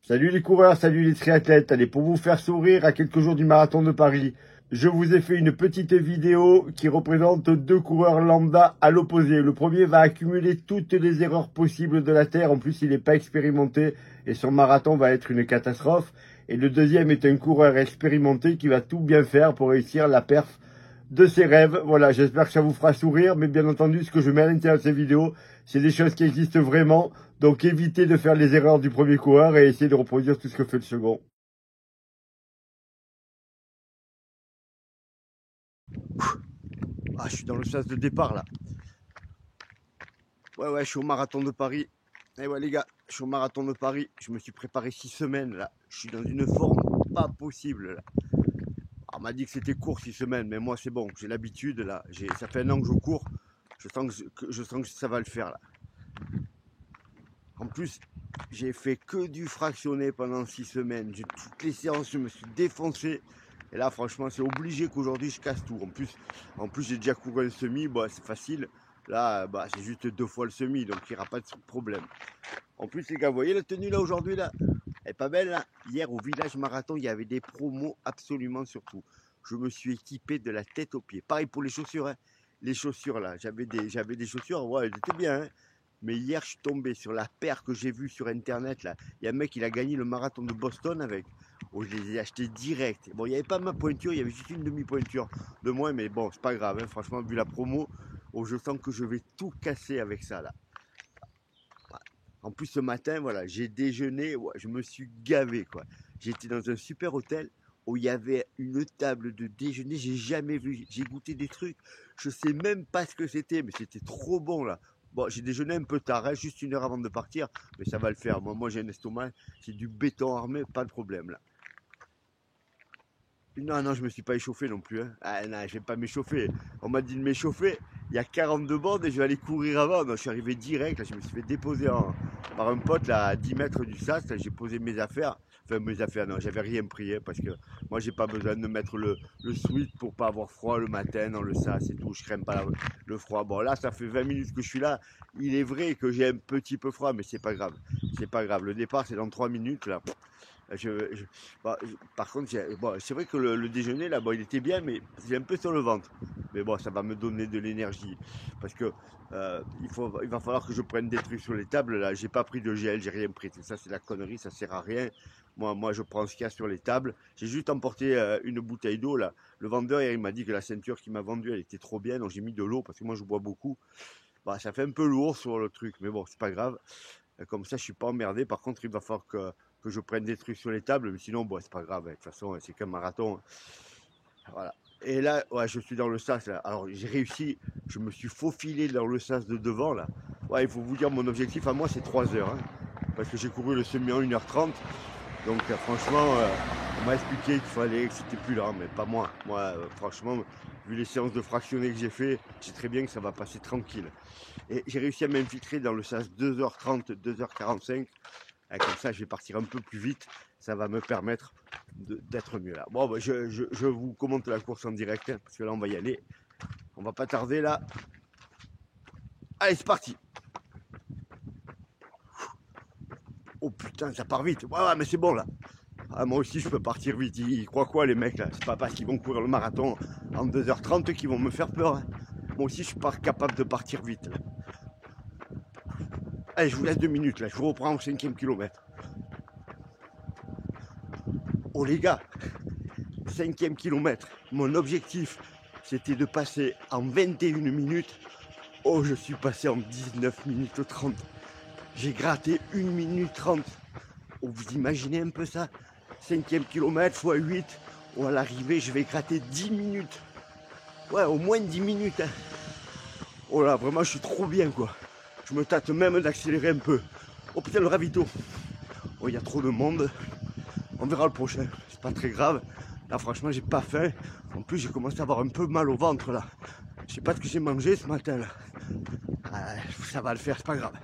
Salut les coureurs, salut les triathlètes. Allez, pour vous faire sourire à quelques jours du marathon de Paris, je vous ai fait une petite vidéo qui représente deux coureurs lambda à l'opposé. Le premier va accumuler toutes les erreurs possibles de la Terre. En plus, il n'est pas expérimenté et son marathon va être une catastrophe. Et le deuxième est un coureur expérimenté qui va tout bien faire pour réussir la perf de ses rêves. Voilà, j'espère que ça vous fera sourire, mais bien entendu, ce que je mets à l'intérieur de ces vidéos, c'est des choses qui existent vraiment. Donc évitez de faire les erreurs du premier coureur et essayez de reproduire tout ce que fait le second. Ah, je suis dans le sas de départ là. Ouais, je suis au marathon de Paris. Et ouais les gars, je suis au marathon de Paris. Je me suis préparé 6 semaines là. Je suis dans une forme pas possible là. On m'a dit que c'était court 6 semaines, mais moi c'est bon, j'ai l'habitude là. Ça fait 1 an que je cours. Je sens que ça va le faire là. En plus, j'ai fait que du fractionné pendant 6 semaines. Toutes les séances, je me suis défoncé. Et là, franchement, c'est obligé qu'aujourd'hui, je casse tout. En plus j'ai déjà couru un semi, bah, c'est facile. Là, c'est juste 2 fois le semi, donc il n'y aura pas de problème. En plus, les gars, vous voyez la tenue là aujourd'hui là? Elle est pas belle là? Hier, au village marathon, il y avait des promos absolument sur tout. Je me suis équipé de la tête aux pieds. Pareil pour les chaussures, hein. Les chaussures là, j'avais des chaussures, ouais, elles étaient bien, hein. Mais hier, je suis tombé sur la paire que j'ai vue sur internet là. Il y a un mec, il a gagné le marathon de Boston avec. Oh, je les ai achetés direct. Bon, il n'y avait pas ma pointure, il y avait juste une demi-pointure de moins, mais bon, c'est pas grave, hein. Franchement, vu la promo, oh, je sens que je vais tout casser avec ça là. En plus, ce matin, voilà, j'ai déjeuné, ouais, je me suis gavé quoi. J'étais dans un super hôtel où il y avait une table de déjeuner, j'ai jamais vu. J'ai goûté des trucs, je sais même pas ce que c'était, mais c'était trop bon là. Bon, j'ai déjeuné un peu tard, hein, juste 1 heure avant de partir, mais ça va le faire. Moi j'ai un estomac, c'est du béton armé, pas de problème là. Non, je me suis pas échauffé non plus, hein. Ah non, je vais pas m'échauffer. On m'a dit de m'échauffer. Il y a 42 bornes et je vais aller courir avant. Non, je suis arrivé direct. Là, je me suis fait déposer par un pote là, à 10 mètres du sas. J'ai posé mes affaires. Enfin, mes affaires, non, j'avais rien pris, hein, parce que moi, j'ai pas besoin de mettre le sweat pour pas avoir froid le matin dans le sas et tout. Je crains pas le froid. Bon, là, ça fait 20 minutes que je suis là. Il est vrai que j'ai un petit peu froid, mais c'est pas grave. C'est pas grave. Le départ, c'est dans 3 minutes là. Par contre, c'est vrai que le déjeuner, là, il était bien, mais j'ai un peu sur le ventre. Mais bon, ça va me donner de l'énergie. Parce que il va falloir que je prenne des trucs sur les tables. Là, j'ai pas pris de gel, j'ai rien pris. Ça, c'est la connerie, ça sert à rien. Moi, je prends ce qu'il y a sur les tables. J'ai juste emporté une bouteille d'eau. Là. Le vendeur, il m'a dit que la ceinture qu'il m'a vendue, elle était trop bien. Donc, j'ai mis de l'eau parce que moi, je bois beaucoup. Ça fait un peu lourd sur le truc, mais bon, c'est pas grave. Comme ça, je suis pas emmerdé. Par contre, il va falloir que je prenne des trucs sur les tables, mais sinon, bon, c'est pas grave. De toute façon, c'est qu'un marathon. Voilà. Et là, ouais, je suis dans le sas. Là. Alors, j'ai réussi. Je me suis faufilé dans le sas de devant. Là. Ouais, il faut vous dire, mon objectif à moi, c'est 3 heures. Hein, parce que j'ai couru le semi en 1h30. Donc, franchement, on m'a expliqué qu'il fallait que c'était plus lent, mais pas moi. Moi, franchement, vu les séances de fractionné que j'ai fait, je sais très bien que ça va passer tranquille. Et j'ai réussi à m'infiltrer dans le sas 2h30, 2h45. Et comme ça, je vais partir un peu plus vite. Ça va me permettre d'être mieux là. Bon, je vous commente la course en direct, hein, parce que là, on va y aller. On va pas tarder là. Allez, c'est parti. Oh putain, ça part vite. Ouais, mais c'est bon là. Ah, moi aussi, je peux partir vite. Ils croient quoi, les mecs là? C'est pas parce qu'ils vont courir le marathon en 2h30 qu'ils vont me faire peur. Hein. Moi aussi, je suis pas capable de partir vite. Là. Allez, je vous laisse 2 minutes là. Je vous reprends au 5e kilomètre. Oh les gars, 5e kilomètre, mon objectif c'était de passer en 21 minutes. Oh, je suis passé en 19 minutes 30. J'ai gratté 1 minute 30. Oh, vous imaginez un peu ça? 5e kilomètre x 8. Oh, à l'arrivée, je vais gratter 10 minutes. Ouais, au moins 10 minutes. Hein. Oh là, vraiment, je suis trop bien quoi. Je me tâte même d'accélérer un peu. Oh putain, le ravito. Oh, il y a trop de monde. On verra le prochain, c'est pas très grave. Là franchement j'ai pas faim. En plus j'ai commencé à avoir un peu mal au ventre là. Je sais pas ce que j'ai mangé ce matin là. Ça va le faire, c'est pas grave.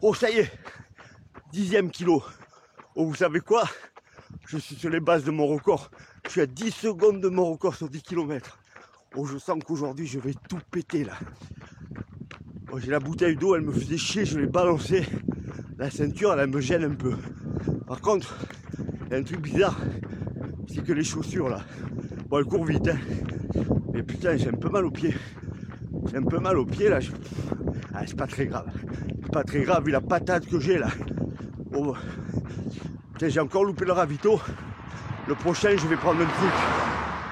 Oh ça y est, 10e kilo. Oh vous savez quoi? Je suis sur les bases de mon record. Je suis à 10 secondes de mon record sur 10 km. Oh je sens qu'aujourd'hui je vais tout péter là. Oh, j'ai la bouteille d'eau, elle me faisait chier, je l'ai balancée. la ceinture, elle me gêne un peu. Par contre, il y a un truc bizarre, c'est que les chaussures là, bon, elles courent vite, hein. Mais putain, j'ai un peu mal aux pieds. J'ai un peu mal aux pieds là. Ah, c'est pas très grave. C'est pas très grave vu la patate que j'ai là. Oh. Putain, j'ai encore loupé le ravito. Le prochain, je vais prendre un truc.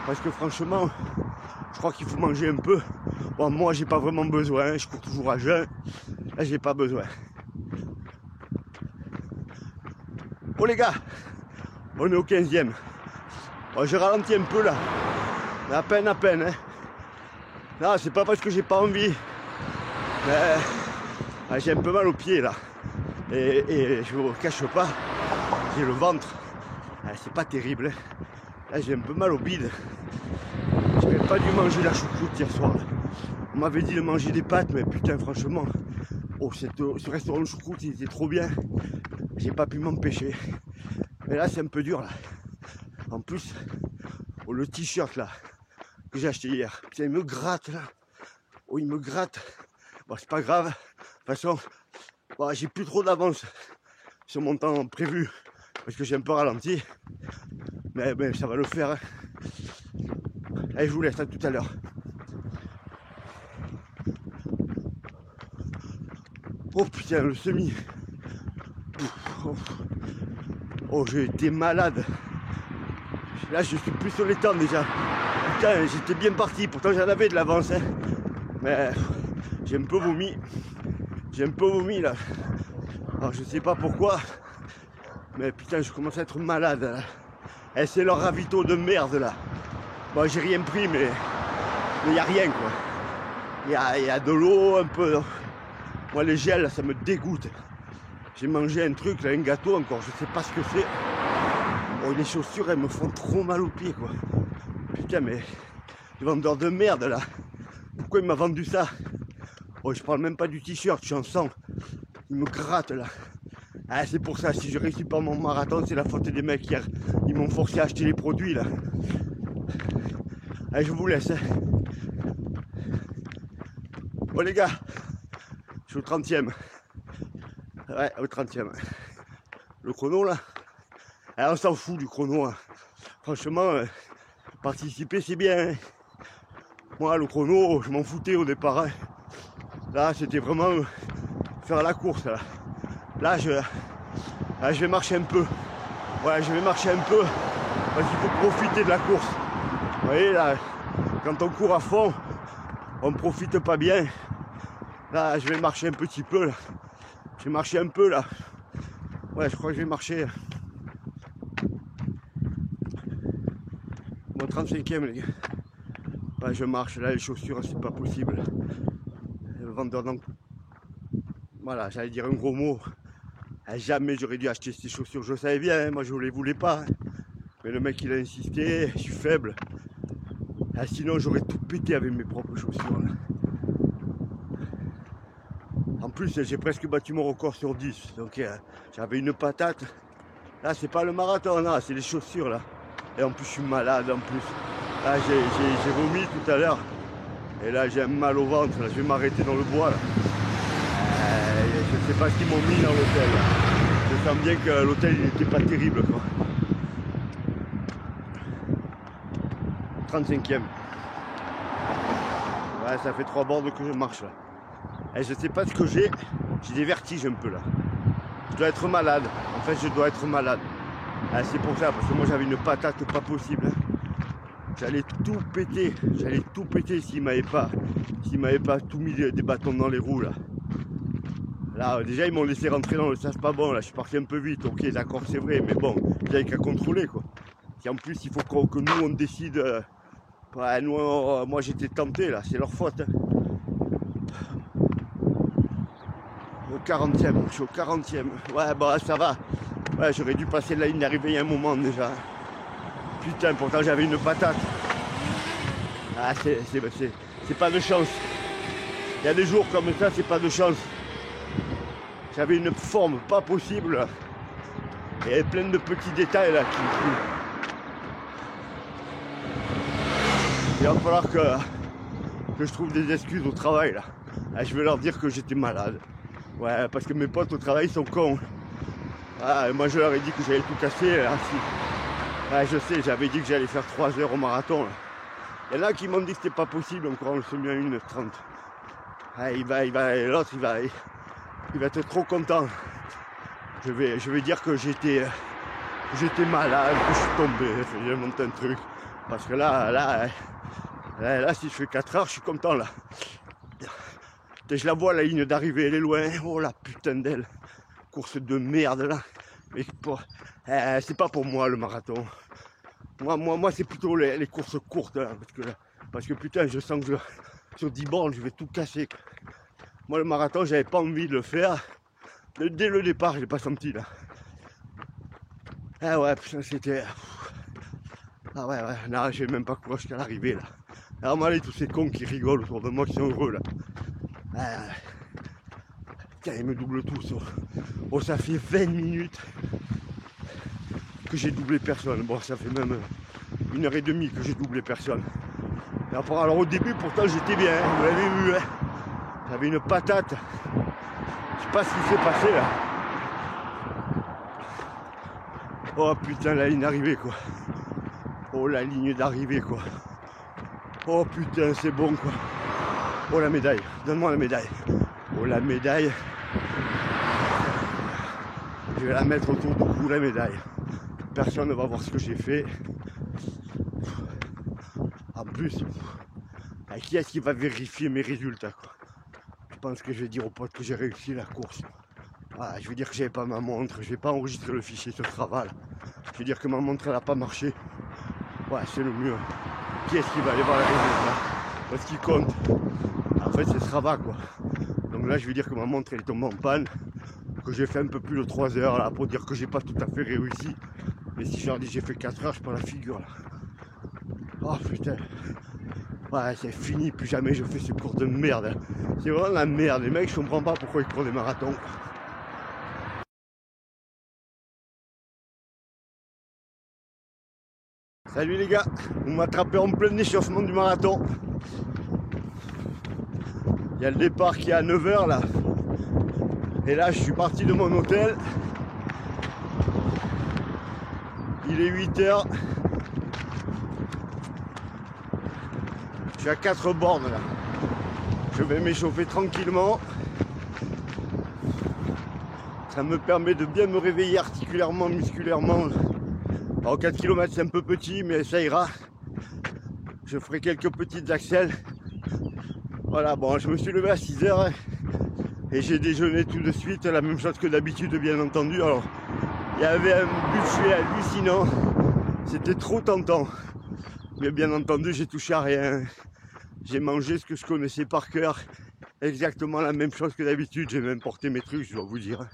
Parce que franchement, je crois qu'il faut manger un peu. Bon, moi, j'ai pas vraiment besoin. Je cours toujours à jeun. Là, j'ai pas besoin. Oh les gars, on est au 15e. Bon, j'ai ralenti un peu là. Mais à peine, hein. Non, c'est pas parce que j'ai pas envie. Mais j'ai un peu mal aux pieds là. Et je vous cache pas, j'ai le ventre. C'est pas terrible. Hein. Là, j'ai un peu mal au bide. J'aurais pas dû manger la choucroute hier soir. Là. On m'avait dit de manger des pâtes, mais putain, franchement, oh, ce restaurant de choucroute, il était trop bien. J'ai pas pu m'empêcher. Mais là, c'est un peu dur là. En plus, oh, le t-shirt là que j'ai acheté hier, putain, il me gratte là. Oh, il me gratte. Bon, c'est pas grave. De toute façon, bon, j'ai plus trop d'avance sur mon temps prévu parce que j'ai un peu ralenti. Mais ça va le faire. Hein. Allez, je vous laisse, à tout à l'heure. Oh putain, le semi. Oh, j'ai été malade. Là, je suis plus sur les temps déjà. Putain, j'étais bien parti. Pourtant, j'en avais de l'avance. Hein. Mais j'ai un peu vomi. J'ai un peu vomi là. Alors, je sais pas pourquoi. Mais putain, je commence à être malade là. Et c'est leur ravito de merde là. Bon, j'ai rien pris, mais il n'y a rien quoi. Il y a de l'eau un peu. Moi, les gels, ça me dégoûte. J'ai mangé un truc, là, un gâteau encore, je sais pas ce que c'est. Oh, les chaussures, elles me font trop mal aux pieds quoi. Putain, mais le vendeur de merde là. Pourquoi il m'a vendu ça? Oh, je parle même pas du t-shirt, je suis en sang. Il me gratte là. Ah, c'est pour ça, si je réussis pas mon marathon, c'est la faute des mecs hier. Ils m'ont forcé à acheter les produits là. Allez, je vous laisse. Hein. Bon les gars, je suis au 30e. Ouais, au 30e. Le chrono là. Alors, on s'en fout du chrono. Hein. Franchement, participer c'est bien. Hein. Moi, le chrono, je m'en foutais au départ. Hein. Là, c'était vraiment faire la course. Là, je vais marcher un peu. Ouais, je vais marcher un peu. Parce qu'il faut profiter de la course. Vous voyez, là, quand on court à fond, on ne profite pas bien. Là, je vais marcher un petit peu. Là. Je vais marcher un peu, là. Ouais, je crois que je vais marcher. Mon 35e, les gars. Ouais, je marche. Là, les chaussures, c'est pas possible. Le vendeur d'emploi. Voilà, j'allais dire un gros mot. Jamais j'aurais dû acheter ces chaussures. Je savais bien, hein, moi je ne les voulais pas. Hein. Mais le mec il a insisté, je suis faible. Sinon j'aurais tout pété avec mes propres chaussures. Là. En plus j'ai presque battu mon record sur 10. Donc j'avais une patate. Là c'est pas le marathon, là, c'est les chaussures là. Et en plus je suis malade en plus. Là j'ai vomi tout à l'heure. Et là j'ai un mal au ventre. Là, je vais m'arrêter dans le bois. Là. Je sais pas ce qu'ils m'ont mis dans l'hôtel. Je sens bien que l'hôtel il n'était pas terrible quoi. 35e. Ouais, ça fait 3 bornes que je marche là. Et je sais pas ce que j'ai. J'ai des vertiges un peu là. Je dois être malade. En fait, je dois être malade. C'est pour ça, parce que moi j'avais une patate pas possible. Hein. J'allais tout péter. J'allais tout péter s'il m'avait pas tout mis des bâtons dans les roues là. Là, déjà, ils m'ont laissé rentrer dans le sas pas bon. Là, je suis parti un peu vite. Ok, d'accord, c'est vrai. Mais bon, il n'y avait qu'à contrôler, quoi. Et en plus, il faut que nous, on décide. Ouais, nous, moi, j'étais tenté, là. C'est leur faute. Hein. Au 40e. Je suis au 40e. Ouais, bah, ça va. Ouais, j'aurais dû passer la ligne d'arrivée il y a un moment, déjà. Putain, pourtant, j'avais une patate. Ah, c'est pas de chance. Il y a des jours comme ça, c'est pas de chance. J'avais une forme pas possible. Et plein de petits détails là qui. Il va falloir que je trouve des excuses au travail là. Je vais leur dire que j'étais malade. Ouais, parce que mes potes au travail sont cons. Ah, moi je leur ai dit que j'allais tout casser. Là, si. Ouais, je sais, j'avais dit que j'allais faire 3 heures au marathon. Là. Il y en a qui m'ont dit que c'était pas possible, on croit on se met à 1h30. Ah, l'autre il va être trop content. Je vais dire que j'étais malade, que je suis tombé, j'ai monté un truc. Parce que là, si je fais 4 heures, je suis content là. Je la vois la ligne d'arrivée, elle est loin. Oh la putain d'elle. Course de merde là. Mais c'est pas pour moi le marathon. Moi c'est plutôt les courses courtes là, parce que putain je sens que sur 10 bornes je vais tout casser. Moi le marathon j'avais pas envie de le faire. Dès le départ je l'ai pas senti là. Ah ouais putain c'était. Ah ouais là j'ai même pas couru jusqu'à l'arrivée là. Alors moi tous ces cons qui rigolent autour de moi qui sont heureux là. Putain ils me doublent tous. Oh ça fait 20 minutes que j'ai doublé personne. Bon ça fait même 1h30 que j'ai doublé personne. Et après, alors au début pourtant j'étais bien, vous l'avez vu, hein. J'avais une patate. Je sais pas ce qui s'est passé là. Oh putain la ligne d'arrivée quoi. Oh la ligne d'arrivée quoi. Oh putain c'est bon quoi. Oh la médaille, donne-moi la médaille. Oh la médaille. Je vais la mettre autour du cou la médaille. Personne ne va voir ce que j'ai fait. En plus, qui est-ce qui va vérifier mes résultats quoi. Je pense que je vais dire aux potes que j'ai réussi la course. Voilà, je vais dire que j'avais pas ma montre, je vais pas enregistrer le fichier sur Strava. Je vais dire que ma montre elle a pas marché. Ouais, c'est le mieux. Qui est-ce qui va aller voir les résultats? Parce qu'il compte. En fait c'est Strava quoi. Donc là je vais dire que ma montre elle est tombée en panne. Que j'ai fait un peu plus de 3 heures là pour dire que j'ai pas tout à fait réussi. Mais si je leur dis j'ai fait 4 heures, je prends la figure là. Oh putain. Ouais c'est fini, plus jamais je fais ce cours de merde. C'est vraiment la merde, les mecs je comprends pas pourquoi ils courent des marathons. Salut les gars, vous m'attrapez en plein échauffement du marathon. Il y a le départ qui est à 9h là. Et là je suis parti de mon hôtel. Il est 8h. Je suis à 4 bornes là. Je vais m'échauffer tranquillement. Ça me permet de bien me réveiller articulairement, musculairement. Alors 4 km c'est un peu petit mais ça ira. Je ferai quelques petites accels. Voilà, bon je me suis levé à 6h et j'ai déjeuné tout de suite, la même chose que d'habitude bien entendu. Alors il y avait un buffet hallucinant, c'était trop tentant. Mais bien entendu j'ai touché à rien. J'ai mangé ce que je connaissais par cœur, exactement la même chose que d'habitude. J'ai même porté mes trucs, je dois vous dire.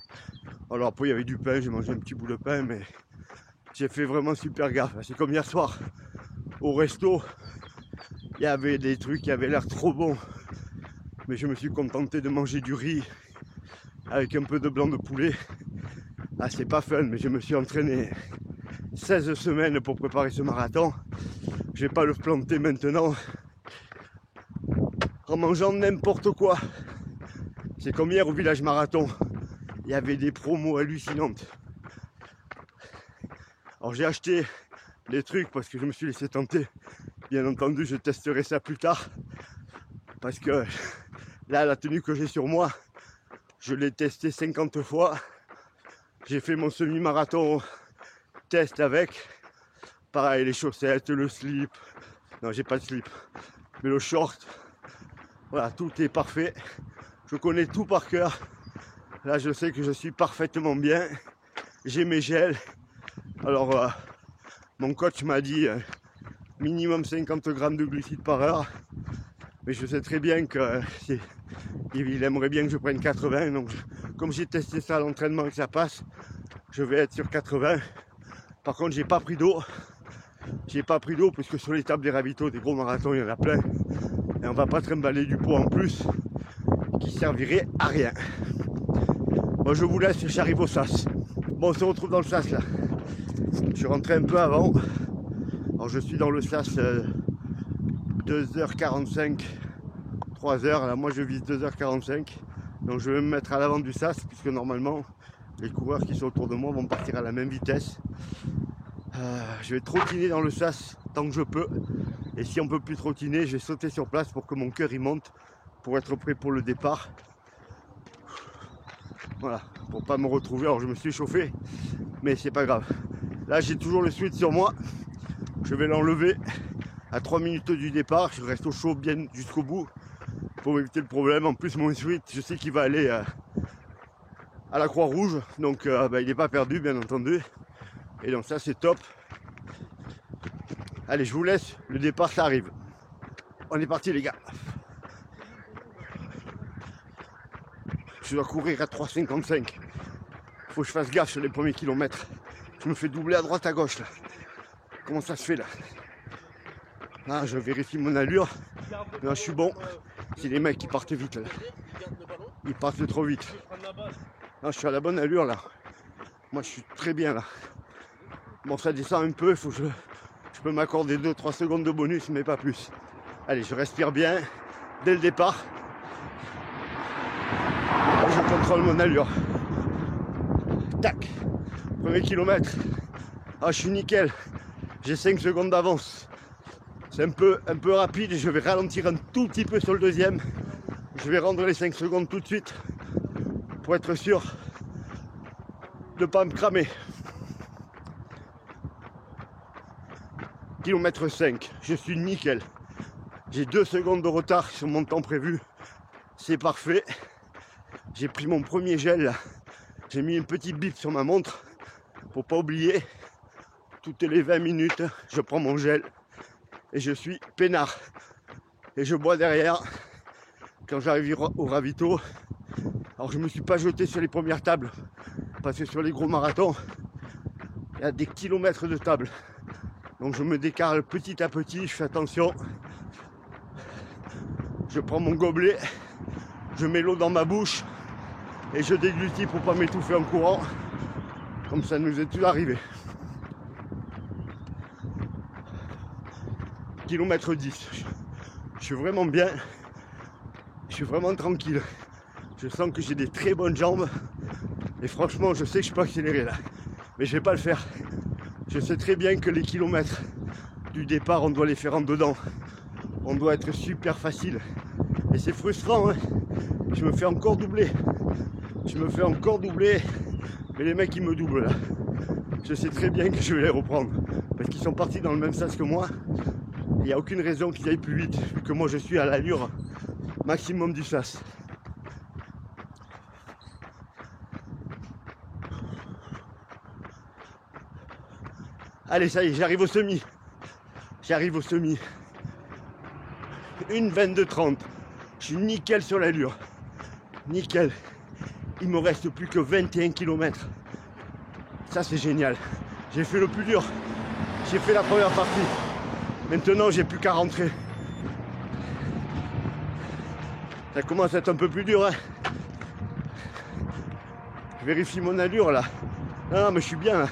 Alors après il y avait du pain, j'ai mangé un petit bout de pain, mais j'ai fait vraiment super gaffe. C'est comme hier soir au resto, il y avait des trucs qui avaient l'air trop bons, mais je me suis contenté de manger du riz avec un peu de blanc de poulet. Ah c'est pas fun, mais je me suis entraîné 16 semaines pour préparer ce marathon. Je vais pas le planter maintenant en mangeant n'importe quoi. C'est comme hier au village marathon, il y avait des promos hallucinantes. Alors j'ai acheté des trucs parce que je me suis laissé tenter. Bien entendu je testerai ça plus tard. Parce que là la tenue que j'ai sur moi, je l'ai testé 50 fois. J'ai fait mon semi-marathon test avec. Pareil les chaussettes, le slip. Non j'ai pas de slip. Mais le short. Voilà, tout est parfait. Je connais tout par cœur. Là je sais que je suis parfaitement bien. J'ai mes gels. Alors mon coach m'a dit minimum 50 grammes de glucides par heure. Mais je sais très bien qu'il aimerait bien que je prenne 80. Donc comme j'ai testé ça à l'entraînement et que ça passe, je vais être sur 80. Par contre j'ai pas pris d'eau. J'ai pas pris d'eau puisque sur les tables des ravitaux des gros marathons il y en a plein. Et on va pas trimballer du poids en plus qui servirait à rien. Bon je vous laisse, j'arrive au sas. Bon on se retrouve dans le sas là. Je suis rentré un peu avant. Alors je suis dans le sas 2h45, 3h. Là moi je vise 2h45. Donc je vais me mettre à l'avant du sas, puisque normalement les coureurs qui sont autour de moi vont partir à la même vitesse. Je vais trottiner dans le sas tant que je peux. Et si on ne peut plus trottiner, je vais sauter sur place pour que mon cœur y monte, pour être prêt pour le départ. Voilà, pour pas me retrouver. Alors je me suis échauffé, mais c'est pas grave. Là j'ai toujours le sweat sur moi. Je vais l'enlever à 3 minutes du départ. Je reste au chaud bien jusqu'au bout pour éviter le problème. En plus mon sweat, je sais qu'il va aller à la Croix-Rouge. Donc il n'est pas perdu bien entendu. Et donc ça c'est top. Allez, je vous laisse, le départ ça arrive. On est parti les gars. Je dois courir à 3,55. Faut que je fasse gaffe sur les premiers kilomètres. Je me fais doubler à droite à gauche là. Comment ça se fait là? Là je vérifie mon allure. Là je suis bon. C'est les mecs qui partent vite là. Ils partent trop vite. Là je suis à la bonne allure là. Moi je suis très bien là. Bon ça descend un peu, il faut que je peux m'accorder 2-3 secondes de bonus, mais pas plus. Allez, je respire bien dès le départ. Je contrôle mon allure. Tac. Premier kilomètre. Ah, je suis nickel. J'ai 5 secondes d'avance. C'est un peu rapide. Je vais ralentir un tout petit peu sur le deuxième. Je vais rendre les 5 secondes tout de suite pour être sûr de ne pas me cramer. Kilomètre 5, je suis nickel. J'ai 2 secondes de retard sur mon temps prévu. C'est parfait. J'ai pris mon premier gel. J'ai mis une petite bip sur ma montre pour pas oublier. Toutes les 20 minutes, je prends mon gel et je suis peinard. Et je bois derrière quand j'arrive au ravito. Alors je me suis pas jeté sur les premières tables parce que sur les gros marathons, il y a des kilomètres de tables. Donc je me décale petit à petit, je fais attention. Je prends mon gobelet, je mets l'eau dans ma bouche et je déglutis pour pas m'étouffer en courant. Comme ça nous est tout arrivé. Kilomètre 10. Je suis vraiment bien. Je suis vraiment tranquille. Je sens que j'ai des très bonnes jambes. Et franchement, je sais que je peux accélérer là. Mais je vais pas le faire. Je sais très bien que les kilomètres du départ, on doit les faire en dedans. On doit être super facile. Et c'est frustrant, hein. Je me fais encore doubler. Mais les mecs, ils me doublent là. Je sais très bien que je vais les reprendre. Parce qu'ils sont partis dans le même sens que moi. Il n'y a aucune raison qu'ils aillent plus vite. Vu que moi, je suis à l'allure maximum du sas. Allez, ça y est, j'arrive au semi. 1,22,30. Je suis nickel sur l'allure. Nickel. Il me reste plus que 21 km. Ça, c'est génial. J'ai fait le plus dur. J'ai fait la première partie. Maintenant, j'ai plus qu'à rentrer. Ça commence à être un peu plus dur, hein. Je vérifie mon allure, là. Non, mais je suis bien, là.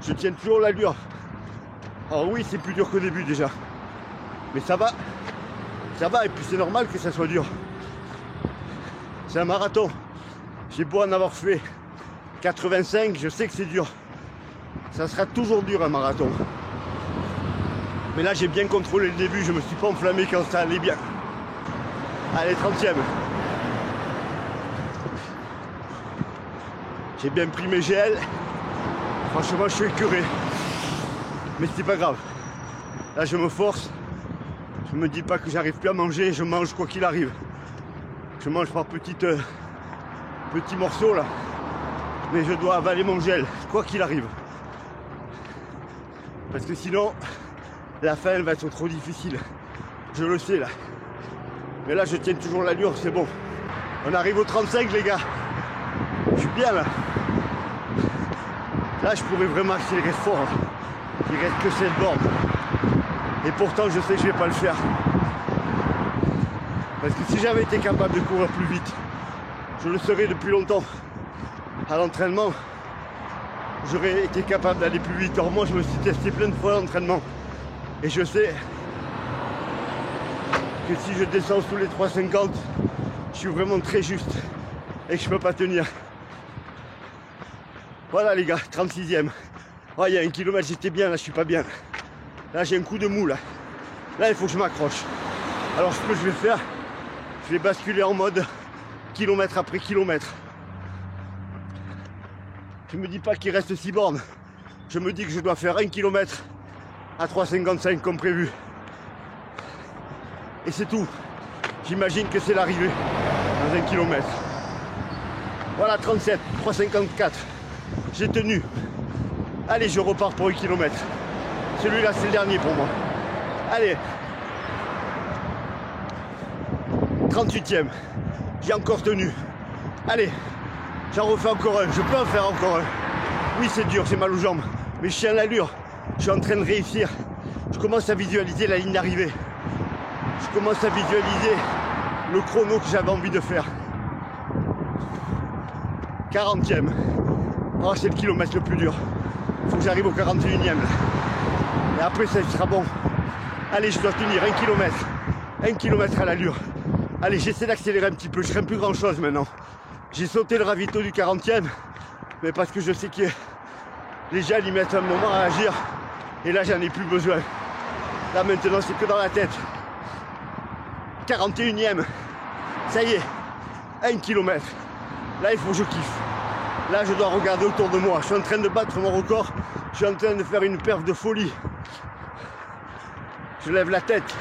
Je tiens toujours l'allure. Alors oui, c'est plus dur qu'au début déjà. Mais ça va. Ça va, et puis c'est normal que ça soit dur. C'est un marathon. J'ai beau en avoir fait 85, je sais que c'est dur. Ça sera toujours dur un marathon. Mais là, j'ai bien contrôlé le début, je me suis pas enflammé quand ça allait bien. Allez, 30e. J'ai bien pris mes gels. Franchement, je suis écœuré. Mais c'est pas grave. Là, je me force. Je me dis pas que j'arrive plus à manger. Je mange quoi qu'il arrive. Je mange par petits morceaux là. Mais je dois avaler mon gel, quoi qu'il arrive. Parce que sinon, la fin elle va être trop difficile. Je le sais là. Mais là, je tiens toujours l'allure, c'est bon. On arrive au 35 les gars. Je suis bien là. Là, je pourrais vraiment accélérer fort. Là. Il reste que cette borne. Et pourtant, je sais que je vais pas le faire. Parce que si j'avais été capable de courir plus vite, je le serais depuis longtemps. À l'entraînement, j'aurais été capable d'aller plus vite. Or moi, je me suis testé plein de fois à l'entraînement. Et je sais que si je descends sous les 3,50, je suis vraiment très juste. et que je peux pas tenir. Voilà les gars, 36e. Oh, il y a 1 kilomètre, j'étais bien, là je suis pas bien. Là j'ai un coup de mou là. Là il faut que je m'accroche. Alors ce que je vais faire, je vais basculer en mode kilomètre après kilomètre. Je me dis pas qu'il reste 6 bornes. Je me dis que je dois faire 1 kilomètre à 3,55 comme prévu. Et c'est tout. J'imagine que c'est l'arrivée dans 1 kilomètre. Voilà 37, 3,54. J'ai tenu. Allez, je repars pour 1 kilomètre. Celui-là, c'est le dernier pour moi. Allez. 38e. J'ai encore tenu. Allez. J'en refais encore un. Je peux en faire encore un. Oui, c'est dur, j'ai mal aux jambes. Mais je tiens l'allure. Je suis en train de réussir. Je commence à visualiser la ligne d'arrivée. Je commence à visualiser le chrono que j'avais envie de faire. 40e. Oh, c'est le kilomètre le plus dur. Il faut que j'arrive au 41e. Et après, ça sera bon. Allez, je dois tenir 1 kilomètre. 1 kilomètre à l'allure. Allez, j'essaie d'accélérer un petit peu. Je ne ferai plus grand chose maintenant. J'ai sauté le ravito du 40e. Mais parce que je sais que les gens ils mettent un moment à agir. Et là, j'en ai plus besoin. Là, maintenant, c'est que dans la tête. 41e. Ça y est. 1 kilomètre. Là, il faut que je kiffe. Là, je dois regarder autour de moi. Je suis en train de battre mon record. Je suis en train de faire une perf de folie. Je lève la tête.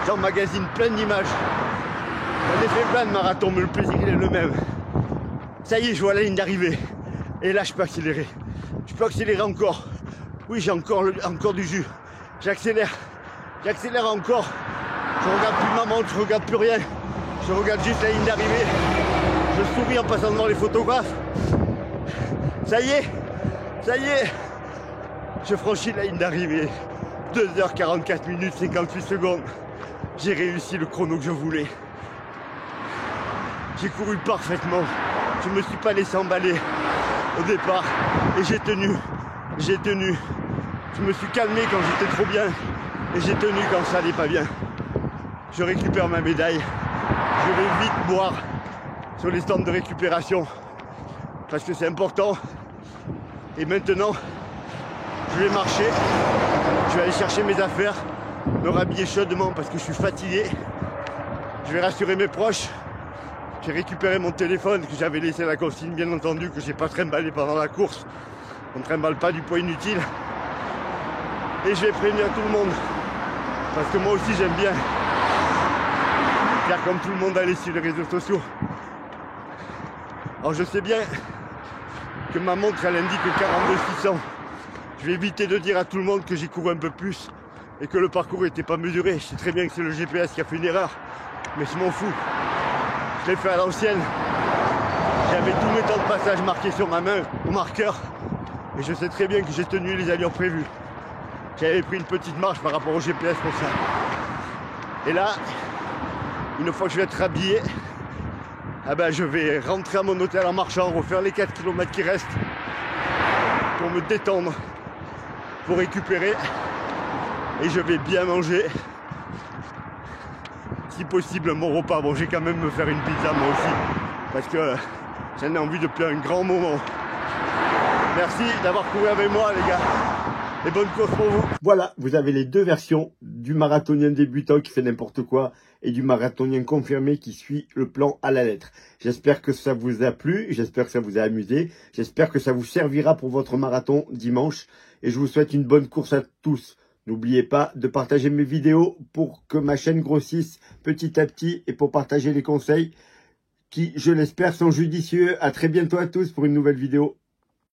J'emmagasine plein d'images. J'en ai fait plein de marathons, mais le plaisir, il est le même. Ça y est, je vois la ligne d'arrivée. Et là, je peux accélérer. Je peux accélérer encore. Oui, j'ai encore du jus. J'accélère. J'accélère encore. Je regarde plus ma montre, je regarde plus rien. Je regarde juste la ligne d'arrivée. Je souris en passant devant les photographes. Ça y est. Ça y est. Je franchis la ligne d'arrivée. 2h44 minutes 58 secondes. J'ai réussi le chrono que je voulais. J'ai couru parfaitement. Je ne me suis pas laissé emballer au départ. Et j'ai tenu. J'ai tenu. Je me suis calmé quand j'étais trop bien. Et j'ai tenu quand ça allait pas bien. Je récupère ma médaille. Je vais vite boire sur les stands de récupération. Parce que c'est important. Et maintenant, je vais marcher. Je vais aller chercher mes affaires. Me rhabiller chaudement parce que je suis fatigué. Je vais rassurer mes proches. J'ai récupéré mon téléphone que j'avais laissé à la consigne, bien entendu, que j'ai pas trimballé pendant la course. On ne trimballe pas du poids inutile. Et je vais prévenir tout le monde. Parce que moi aussi j'aime bien faire comme tout le monde aller sur les réseaux sociaux. Alors je sais bien que ma montre elle indique 42,600. Je vais éviter de dire à tout le monde que j'ai couru un peu plus et que le parcours n'était pas mesuré. Je sais très bien que c'est le GPS qui a fait une erreur, mais je m'en fous. Je l'ai fait à l'ancienne. J'avais tous mes temps de passage marqués sur ma main au marqueur et je sais très bien que j'ai tenu les allures prévues. J'avais pris une petite marche par rapport au GPS pour ça. Et là, une fois que je vais être habillé, eh ben, je vais rentrer à mon hôtel en marchant, refaire les 4 km qui restent pour me détendre, pour récupérer. Et je vais bien manger. Si possible, mon repas. Bon, j'ai quand même me faire une pizza moi aussi. Parce que j'en ai envie depuis un grand moment. Merci d'avoir couru avec moi, les gars. Et bonne course pour vous. Voilà, vous avez les deux versions du marathonien débutant qui fait n'importe quoi et du marathonien confirmé qui suit le plan à la lettre. J'espère que ça vous a plu, j'espère que ça vous a amusé, j'espère que ça vous servira pour votre marathon dimanche et je vous souhaite une bonne course à tous. N'oubliez pas de partager mes vidéos pour que ma chaîne grossisse petit à petit et pour partager les conseils qui, je l'espère, sont judicieux. À très bientôt à tous pour une nouvelle vidéo.